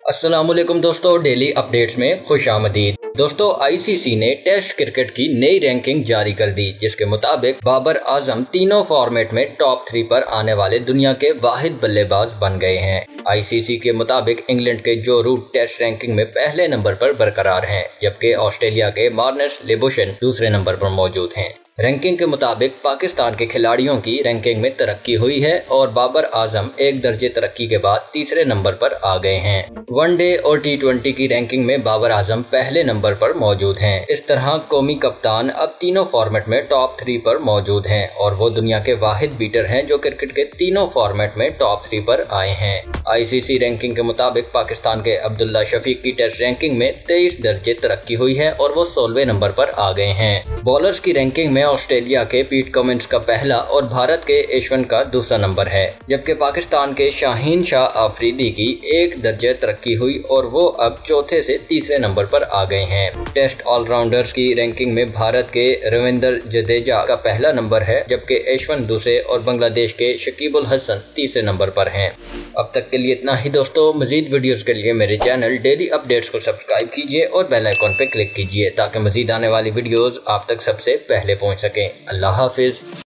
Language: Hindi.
अस्सलामुअलैकुम दोस्तों, डेली अपडेट्स में खुशामदीद। दोस्तों, आईसीसी ने टेस्ट क्रिकेट की नई रैंकिंग जारी कर दी, जिसके मुताबिक बाबर आजम तीनों फॉर्मेट में टॉप 3 पर आने वाले दुनिया के वाहिद बल्लेबाज बन गए हैं। आईसीसी के मुताबिक इंग्लैंड के जो रूट टेस्ट रैंकिंग में पहले नंबर पर बरकरार हैं, जबकि ऑस्ट्रेलिया के मार्नस लेबुशन दूसरे नंबर पर मौजूद हैं। रैंकिंग के मुताबिक पाकिस्तान के खिलाड़ियों की रैंकिंग में तरक्की हुई है और बाबर आजम एक दर्जे तरक्की के बाद तीसरे नंबर पर आ गए हैं। वनडे और टी20 की रैंकिंग में बाबर आजम पहले नंबर पर मौजूद हैं। इस तरह कौमी कप्तान अब तीनों फॉर्मेट में टॉप 3 पर मौजूद हैं और वो दुनिया के वाहिद बीटर हैं जो क्रिकेट के तीनों फॉर्मेट में टॉप 3 पर आए हैं। आईसीसी रैंकिंग के मुताबिक पाकिस्तान के अब्दुल्ला शफीक की टेस्ट रैंकिंग में 23 दर्जे तरक्की हुई है और वो 16वें नंबर पर आ गए हैं। बॉलर्स की रैंकिंग में ऑस्ट्रेलिया के पीट कमिंस का पहला और भारत के यशवंत का दूसरा नंबर है, जबकि पाकिस्तान के शाहीन शाह आफरीदी की एक दर्जे तरक्की हुई और वो अब चौथे से तीसरे नंबर पर आ गए हैं। टेस्ट ऑलराउंडर्स की रैंकिंग में भारत के रविंद्र जडेजा का पहला नंबर है, जबकि यशवंत दूसरे और बांग्लादेश के शकीब उल हसन तीसरे नंबर पर हैं। अब तक के लिए इतना ही दोस्तों। मजीद वीडियोस के लिए मेरे चैनल डेली अपडेट्स को सब्सक्राइब कीजिए और बेल आइकॉन पर क्लिक कीजिए ताकि मजीद आने वाली वीडियोस आप तक सबसे पहले पहुंच सकें। अल्लाह हाफिज।